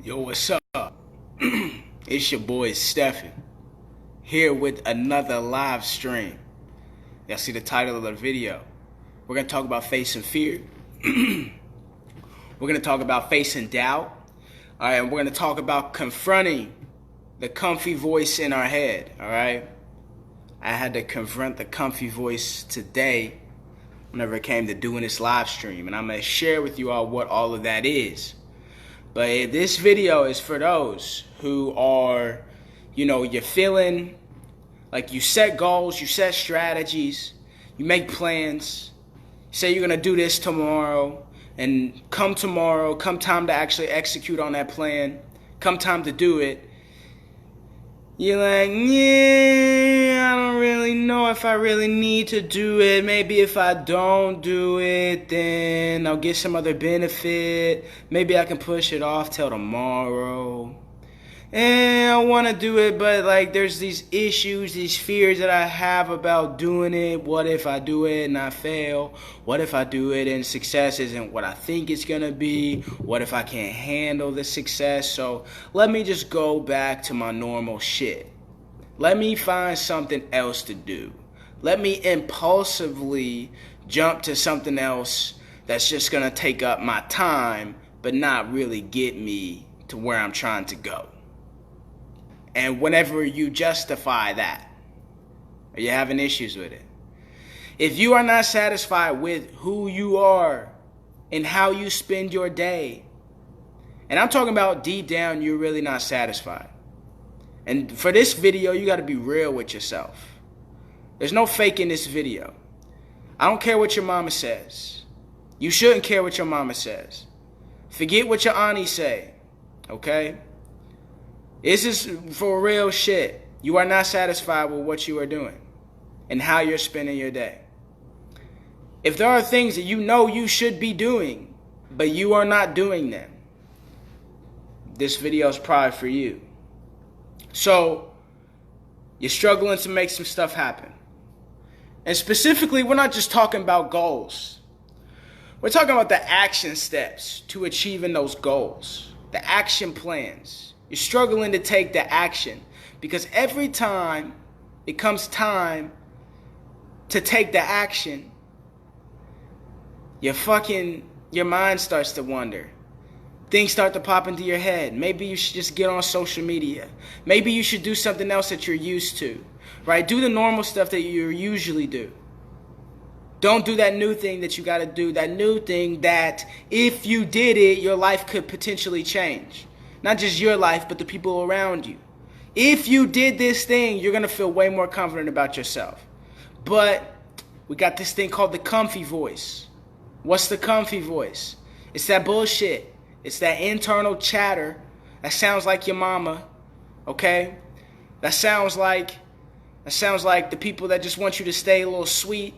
Yo, what's up? It's your boy Stephen here with another live stream. Y'all see the title of the video. We're going to talk about facing fear. We're going to talk about facing doubt. All right, and we're going to talk about confronting the comfy voice in our head. All right, I had to confront the comfy voice today whenever it came to doing this live stream, and I'm going to share with you all what all of that is. But this video is for those who are, you're feeling like you set goals, you set strategies, you make plans, say you're going to do this tomorrow, and come time to actually execute on that plan, come time to do it, you're like, yeah, I don't really know if I really need to do it. Maybe if I don't do it, then I'll get some other benefit. Maybe I can push it off till tomorrow. And I want to do it, but there's these issues, these fears that I have about doing it. What if I do it and I fail? What if I do it and success isn't what I think it's going to be? What if I can't handle the success? So let me just go back to my normal shit. Let me find something else to do. Let me impulsively jump to something else that's just going to take up my time, but not really get me to where I'm trying to go. And whenever you justify that, are you having issues with it? If you are not satisfied with who you are and how you spend your day, and I'm talking about deep down, you're really not satisfied. And for this video, you got to be real with yourself. There's no faking this video. I don't care what your mama says. You shouldn't care what your mama says. Forget what your auntie say, okay? This is for real shit. You are not satisfied with what you are doing and how you're spending your day. If there are things that you know you should be doing, but you are not doing them, this video is probably for you. So, you're struggling to make some stuff happen. And specifically, we're not just talking about goals. We're talking about the action steps to achieving those goals, the action plans. You're struggling to take the action because every time it comes time to take the action, your mind starts to wander. Things start to pop into your head. Maybe you should just get on social media. Maybe you should do something else that you're used to, right? Do the normal stuff that you usually do. Don't do that new thing that you got to do, that new thing that if you did it, your life could potentially change. Not just your life, but the people around you. If you did this thing, you're going to feel way more confident about yourself. But we got this thing called the comfy voice. What's the comfy voice? It's that bullshit. It's that internal chatter that sounds like your mama, okay? That sounds like the people that just want you to stay a little sweet,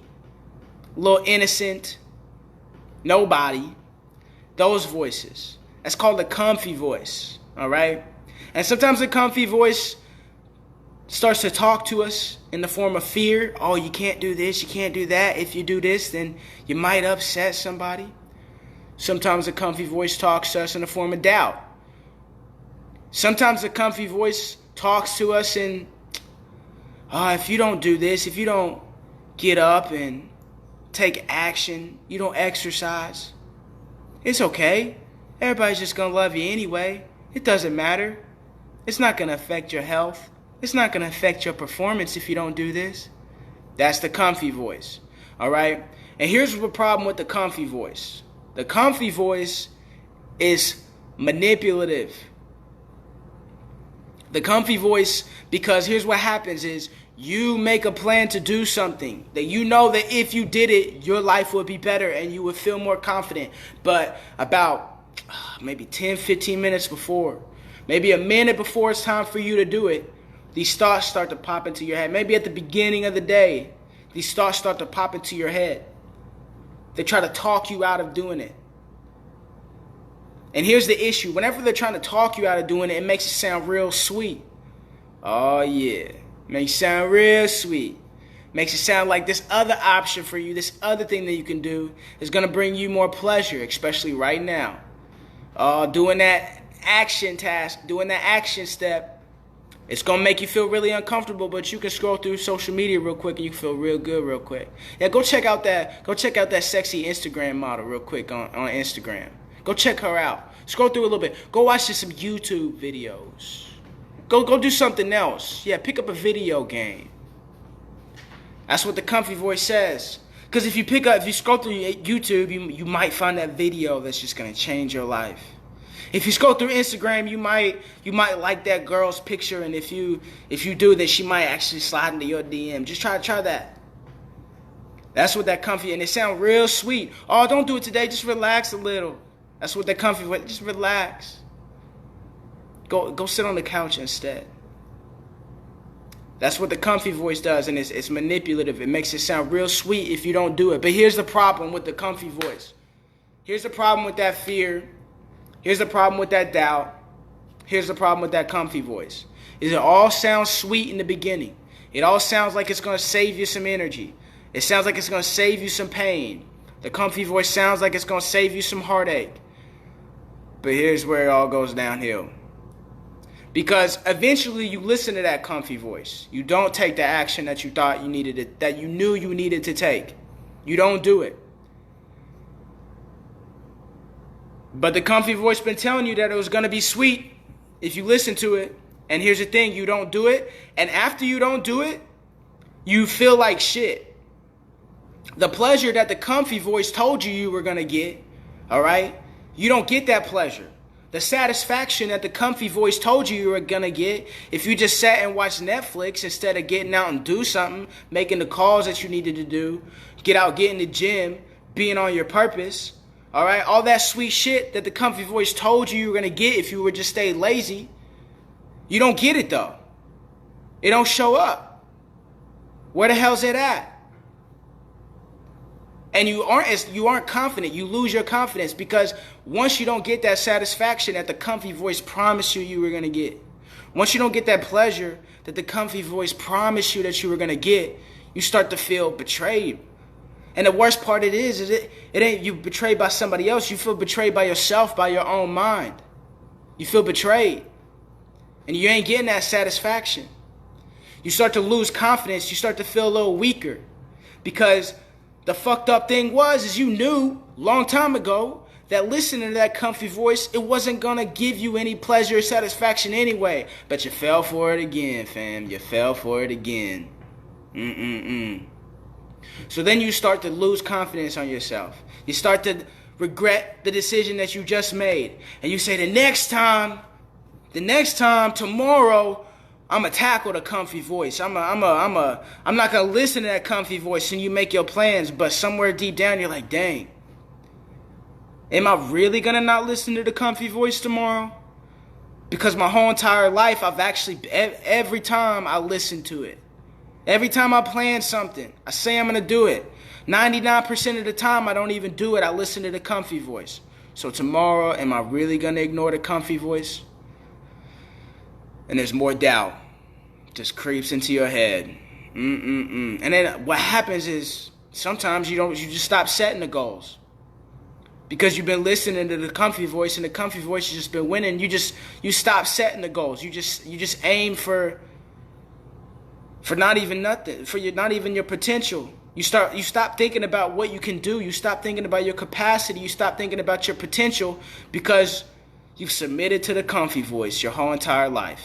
a little innocent, nobody. Those voices. That's called the comfy voice, all right? And sometimes the comfy voice starts to talk to us in the form of fear. Oh, you can't do this, you can't do that. If you do this, then you might upset somebody. Sometimes the comfy voice talks to us in the form of doubt. Sometimes the comfy voice talks to us in, if you don't do this, if you don't get up and take action, you don't exercise, it's okay. Everybody's just going to love you anyway. It doesn't matter. It's not going to affect your health. It's not going to affect your performance if you don't do this. That's the comfy voice. All right? And here's the problem with the comfy voice. The comfy voice is manipulative. The comfy voice, because here's what happens is you make a plan to do something that you know that if you did it, your life would be better and you would feel more confident. But about maybe 10, 15 minutes before, maybe a minute before it's time for you to do it, these thoughts start to pop into your head. Maybe at the beginning of the day, these thoughts start to pop into your head. They try to talk you out of doing it. And here's the issue. Whenever they're trying to talk you out of doing it, it makes it sound real sweet. Oh, yeah. Makes it sound real sweet. Makes it sound like this other option for you, this other thing that you can do is going to bring you more pleasure, especially right now. Doing that action task, doing that action step. It's going to make you feel really uncomfortable, but you can scroll through social media real quick and you can feel real good real quick. Yeah, go check out that sexy Instagram model real quick on Instagram. Go check her out. Scroll through a little bit. Go watch some YouTube videos. Go do something else. Yeah, pick up a video game. That's what the comfy voice says. Because if you scroll through YouTube, you might find that video that's just going to change your life. If you scroll through Instagram, you might like that girl's picture, and if you do, then she might actually slide into your DM. Just try that. That's what that comfy, and it sounds real sweet. Oh, don't do it today. Just relax a little. That's what that comfy voice. Just relax. Go sit on the couch instead. That's what the comfy voice does, and it's manipulative. It makes it sound real sweet if you don't do it. But here's the problem with the comfy voice. Here's the problem with that fear. Here's the problem with that doubt. Here's the problem with that comfy voice. It all sounds sweet in the beginning. It all sounds like it's going to save you some energy. It sounds like it's going to save you some pain. The comfy voice sounds like it's going to save you some heartache. But here's where it all goes downhill. Because eventually you listen to that comfy voice. You don't take the action that you thought you needed, that you knew you needed to take. You don't do it. But the comfy voice been telling you that it was going to be sweet if you listen to it. And here's the thing, you don't do it. And after you don't do it, you feel like shit. The pleasure that the comfy voice told you were going to get, all right, you don't get that pleasure. The satisfaction that the comfy voice told you were going to get if you just sat and watched Netflix instead of getting out and do something, making the calls that you needed to do, get out, get in the gym, being on your purpose. All right, all that sweet shit that the comfy voice told you were going to get if you were just stay lazy, you don't get it though. It don't show up. Where the hell's it at? And you aren't confident. You lose your confidence because once you don't get that satisfaction that the comfy voice promised you were going to get, once you don't get that pleasure that the comfy voice promised you that you were going to get, you start to feel betrayed. And the worst part is it ain't you betrayed by somebody else. You feel betrayed by yourself, by your own mind. You feel betrayed. And you ain't getting that satisfaction. You start to lose confidence. You start to feel a little weaker. Because the fucked up thing is you knew long time ago that listening to that comfy voice, it wasn't going to give you any pleasure or satisfaction anyway. But you fell for it again, fam. You fell for it again. So then you start to lose confidence on yourself. You start to regret the decision that you just made. And you say, the next time, tomorrow, I'm going to tackle the comfy voice. I'm not going to listen to that comfy voice, and you make your plans. But somewhere deep down, you're like, dang, am I really going to not listen to the comfy voice tomorrow? Because my whole entire life, every time I listen to it, every time I plan something, I say I'm going to do it. 99% of the time, I don't even do it. I listen to the comfy voice. So tomorrow, am I really going to ignore the comfy voice? And there's more doubt. Just creeps into your head. And then what happens is sometimes you just stop setting the goals. Because you've been listening to the comfy voice, and the comfy voice has just been winning. You stop setting the goals. You just aim for not even nothing, not even your potential. You stop thinking about what you can do. You stop thinking about your capacity. You stop thinking about your potential because you've submitted to the comfy voice your whole entire life.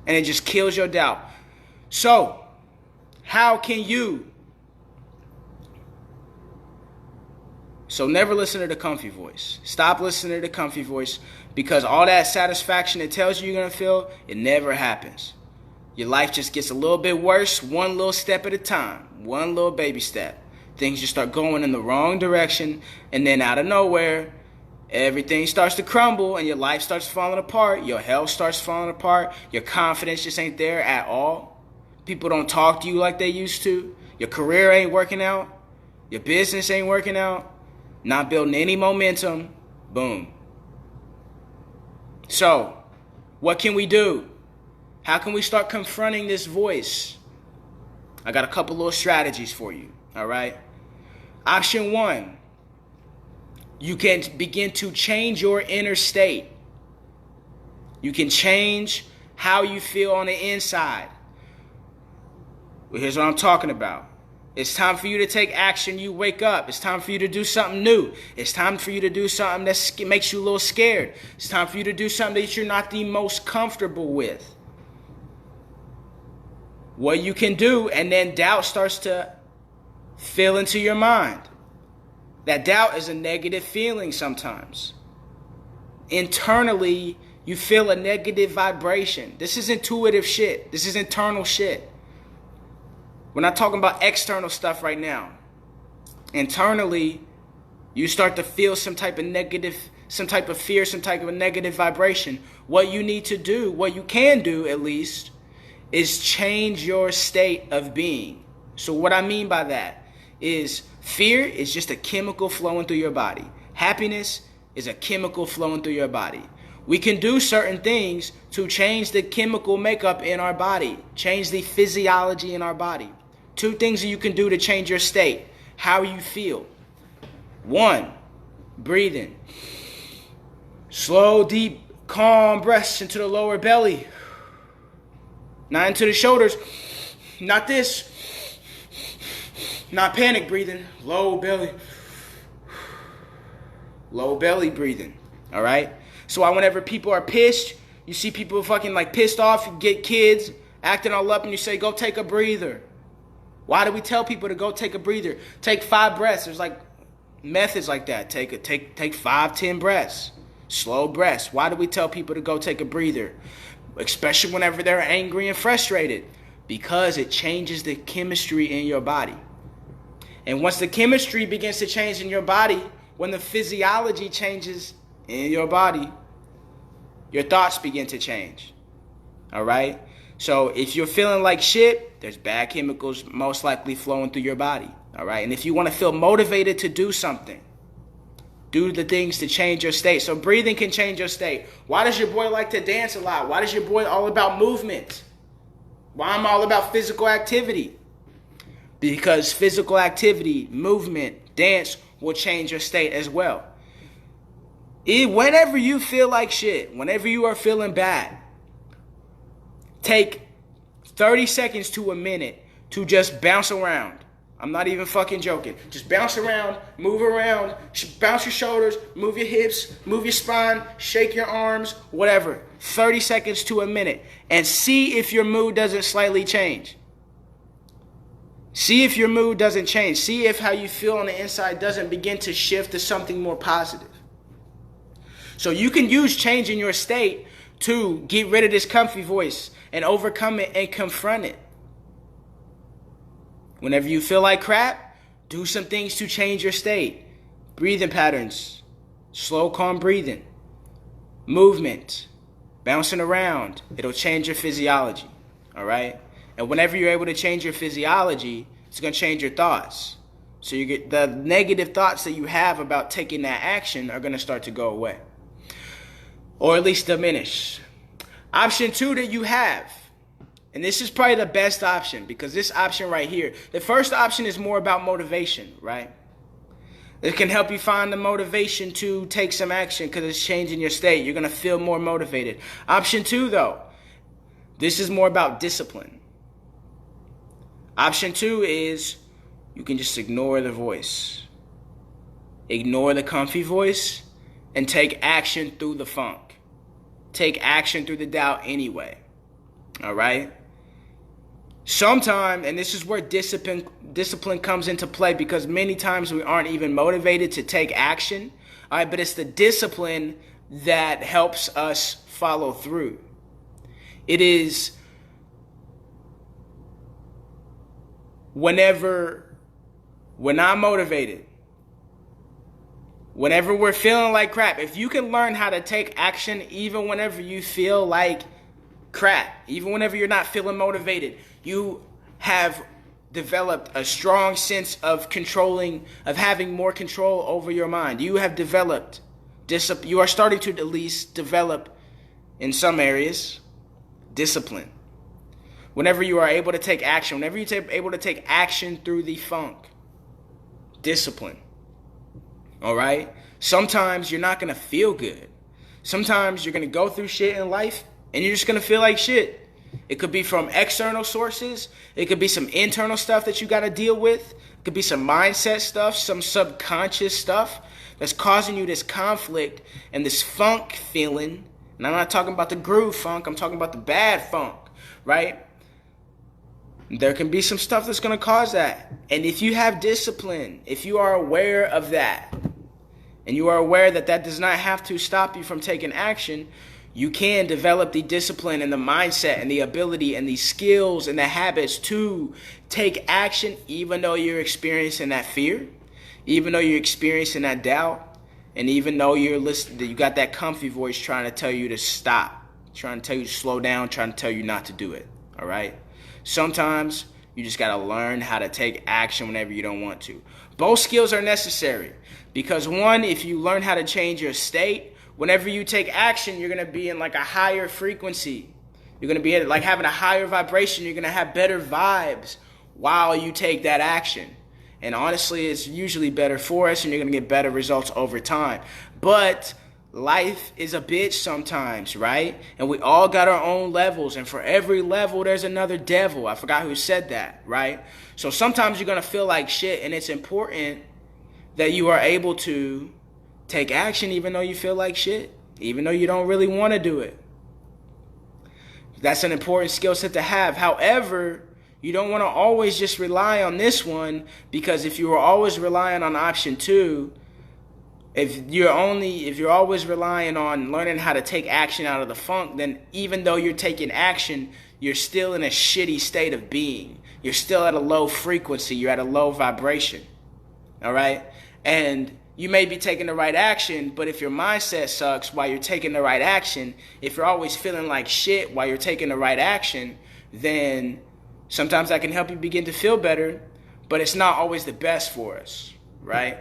And it just kills your doubt. So, how can you? So never listen to the comfy voice. Stop listening to the comfy voice because all that satisfaction it tells you you're going to feel, it never happens. Your life just gets a little bit worse, one little step at a time, one little baby step. Things just start going in the wrong direction, and then out of nowhere, everything starts to crumble, and your life starts falling apart. Your health starts falling apart. Your confidence just ain't there at all. People don't talk to you like they used to. Your career ain't working out. Your business ain't working out. Not building any momentum. Boom. So, what can we do? How can we start confronting this voice? I got a couple little strategies for you, all right? Option 1, You can begin to change your inner state. You can change how you feel on the inside. Well, here's what I'm talking about. It's time for you to take action. You wake up. It's time for you to do something new. It's time for you to do something that makes you a little scared. It's time for you to do something that you're not the most comfortable with. What you can do, and then doubt starts to fill into your mind. That doubt is a negative feeling sometimes. Internally, you feel a negative vibration. This is intuitive shit. This is internal shit. We're not talking about external stuff right now. Internally, you start to feel some type of negative, some type of fear, some type of negative vibration. What you need to do, what you can do at least, is change your state of being. So what I mean by that is fear is just a chemical flowing through your body. Happiness is a chemical flowing through your body. We can do certain things to change the chemical makeup in our body, change the physiology in our body. 2 things that you can do to change your state, how you feel. 1, breathing. Slow, deep, calm breaths into the lower belly. Not into the shoulders. Not this. Not panic breathing. Low belly. Low belly breathing. All right? So whenever people are pissed, you see people fucking like pissed off, you get kids acting all up and you say, go take a breather. Why do we tell people to go take a breather? Take 5 breaths. There's like methods like that. Take 5, 10 breaths. Slow breaths. Why do we tell people to go take a breather? Especially whenever they're angry and frustrated. Because it changes the chemistry in your body. And once the chemistry begins to change in your body, when the physiology changes in your body, your thoughts begin to change. All right? So if you're feeling like shit, there's bad chemicals most likely flowing through your body. All right? And if you want to feel motivated to do something, do the things to change your state. So breathing can change your state. Why does your boy like to dance a lot? Why does your boy all about movement? Why I'm all about physical activity? Because physical activity, movement, dance will change your state as well. Whenever you feel like shit, whenever you are feeling bad, take 30 seconds to a minute to just bounce around. I'm not even fucking joking. Just bounce around, move around, bounce your shoulders, move your hips, move your spine, shake your arms, whatever. 30 seconds to a minute. And see if your mood doesn't slightly change. See if your mood doesn't change. See if how you feel on the inside doesn't begin to shift to something more positive. So you can use changing your state to get rid of this comfy voice and overcome it and confront it. Whenever you feel like crap, do some things to change your state. Breathing patterns, slow, calm breathing, movement, bouncing around. It'll change your physiology, all right? And whenever you're able to change your physiology, it's going to change your thoughts. So you get the negative thoughts that you have about taking that action are going to start to go away. Or at least diminish. Option 2 that you have, and this is probably the best option because this option right here, the first option is more about motivation, right? It can help you find the motivation to take some action because it's changing your state. You're going to feel more motivated. Option 2 though, this is more about discipline. Option 2 is you can just ignore the voice. Ignore the comfy voice and take action through the funk. Take action through the doubt anyway. All right? Sometimes, and this is where discipline comes into play because many times we aren't even motivated to take action. All right, but it's the discipline that helps us follow through. It is when I'm motivated, whenever we're feeling like crap, if you can learn how to take action even whenever you feel like crap, even whenever you're not feeling motivated, you have developed a strong sense of having more control over your mind. You have developed you are starting to at least develop, in some areas, discipline. Whenever you are able to take action, whenever you're able to take action through the funk, discipline. All right? Sometimes you're not going to feel good. Sometimes you're going to go through shit in life and you're just going to feel like shit. It could be from external sources. It could be some internal stuff that you got to deal with. It could be some mindset stuff, some subconscious stuff that's causing you this conflict and this funk feeling. And I'm not talking about the groove funk. I'm talking about the bad funk, right? There can be some stuff that's going to cause that. And if you have discipline, if you are aware of that, and you are aware that that does not have to stop you from taking action, you can develop the discipline and the mindset and the ability and the skills and the habits to take action even though you're experiencing that fear, even though you're experiencing that doubt, and even though you got that comfy voice trying to tell you to stop, trying to tell you to slow down, trying to tell you not to do it, all right? Sometimes you just got to learn how to take action whenever you don't want to. Both skills are necessary because one, if you learn how to change your state, whenever you take action, you're going to be in like a higher frequency. You're going to be like having a higher vibration. You're going to have better vibes while you take that action. And honestly, it's usually better for us and you're going to get better results over time. But life is a bitch sometimes, right? And we all got our own levels. And for every level, there's another devil. I forgot who said that, right? So sometimes you're going to feel like shit. And it's important that you are able to take action even though you feel like shit. Even though you don't really want to do it. That's an important skill set to have. However, you don't want to always just rely on this one, because if you are always relying on option 2, if you're always relying on learning how to take action out of the funk, then even though you're taking action, you're still in a shitty state of being. You're still at a low frequency. You're at a low vibration. All right? And you may be taking the right action, but if your mindset sucks while you're taking the right action, if you're always feeling like shit while you're taking the right action, then sometimes that can help you begin to feel better, but it's not always the best for us, right?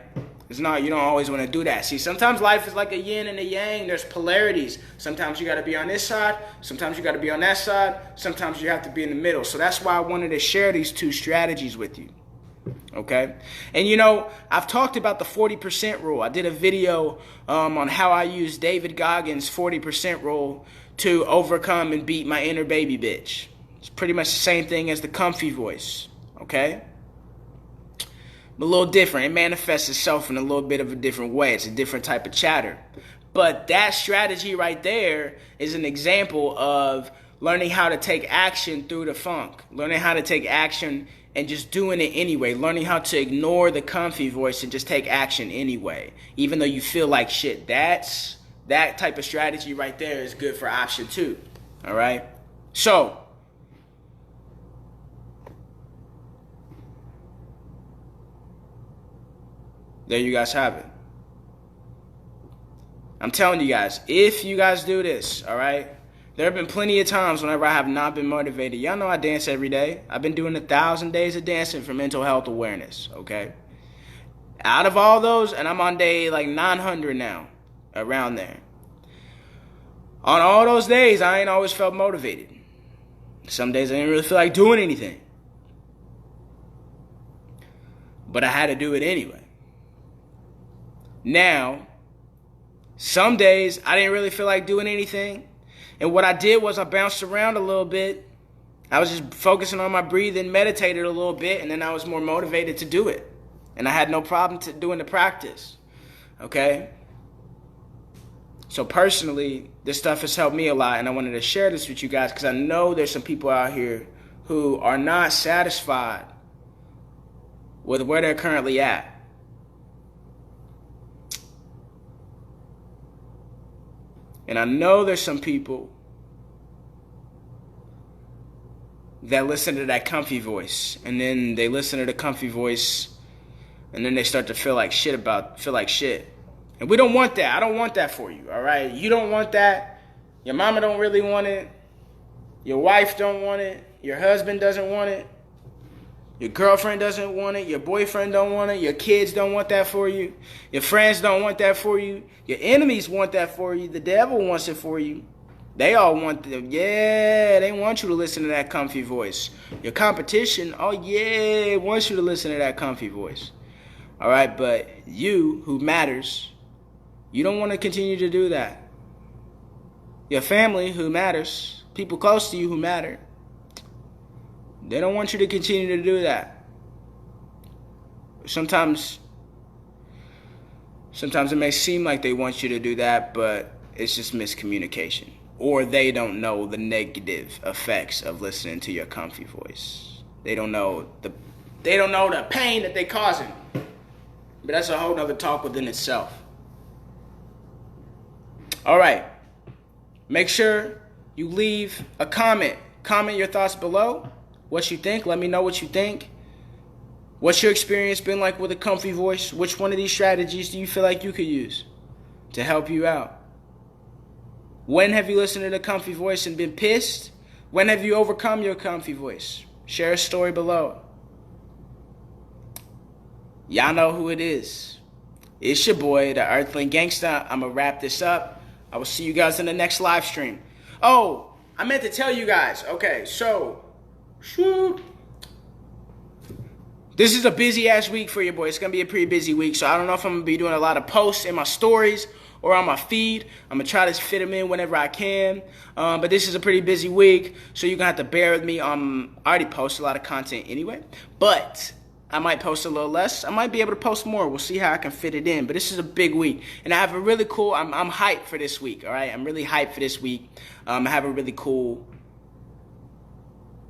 It's not, you don't always want to do that. See, sometimes life is like a yin and a yang. There's polarities. Sometimes you got to be on this side. Sometimes you got to be on that side. Sometimes you have to be in the middle. So that's why I wanted to share these 2 strategies with you. Okay? And you know, I've talked about the 40% rule. I did a video on how I use David Goggins' 40% rule to overcome and beat my inner baby bitch. It's pretty much the same thing as the comfy voice. Okay? But a little different. It manifests itself in a little bit of a different way. It's a different type of chatter. But that strategy right there is an example of learning how to take action through the funk. Learning how to take action and just doing it anyway. Learning how to ignore the comfy voice and just take action anyway. Even though you feel like shit. That type of strategy right there is good for option 2. All right? So, there you guys have it. I'm telling you guys, if you guys do this, all right, there have been plenty of times whenever I have not been motivated. Y'all know I dance every day. I've been doing 1,000 days of dancing for mental health awareness, okay? Out of all those, and I'm on day like 900 now, around there. On all those days, I ain't always felt motivated. Some days I didn't really feel like doing anything. But I had to do it anyway. Now, some days I didn't really feel like doing anything. And what I did was I bounced around a little bit. I was just focusing on my breathing, meditated a little bit, and then I was more motivated to do it. And I had no problem doing the practice. Okay? So personally, this stuff has helped me a lot, and I wanted to share this with you guys because I know there's some people out here who are not satisfied with where they're currently at. And I know there's some people that listen to that comfy voice, and then they listen to the comfy voice, and then they start to feel like shit. And we don't want that. I don't want that for you, all right? You don't want that. Your mama don't really want it. Your wife don't want it. Your husband doesn't want it. Your girlfriend doesn't want it. Your boyfriend don't want it. Your kids don't want that for you. Your friends don't want that for you. Your enemies want that for you. The devil wants it for you. They all want it. Yeah, they want you to listen to that comfy voice. Your competition, oh yeah, wants you to listen to that comfy voice. All right, but you, who matters, You don't want to continue to do that. Your family, who matters, people close to you who matter, they don't want you to continue to do that. Sometimes it may seem like they want you to do that, but it's just miscommunication. Or they don't know the negative effects of listening to your comfy voice. They don't know the pain that they're causing. But that's a whole nother talk within itself. All right. Make sure you leave a comment. Comment your thoughts below. What you think. Let me know what you think. What's your experience been like with a comfy voice? Which one of these strategies do you feel like you could use to help you out? When have you listened to the comfy voice and been pissed? When have you overcome your comfy voice? Share a story below. Y'all know who it is. It's your boy, the Earthling Gangsta. I'm going to wrap this up. I will see you guys in the next live stream. Oh, I meant to tell you guys. Okay, so, shoot. This is a busy-ass week for your boy. It's going to be a pretty busy week, so I don't know if I'm going to be doing a lot of posts in my stories or on my feed. I'm going to try to fit them in whenever I can. But this is a pretty busy week, so you're going to have to bear with me. I already post a lot of content anyway, but I might post a little less. I might be able to post more. We'll see how I can fit it in. But this is a big week. And I have a really cool, I'm hyped for this week, all right? I'm really hyped for this week. I have a really cool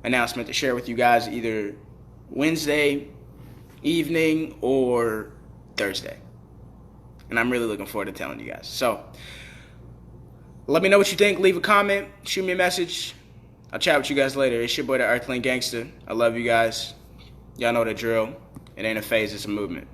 announcement to share with you guys either Wednesday evening or Thursday. And I'm really looking forward to telling you guys. So, let me know what you think. Leave a comment. Shoot me a message. I'll chat with you guys later. It's your boy, the Earthling Gangster. I love you guys. Y'all know the drill. It ain't a phase, it's a movement.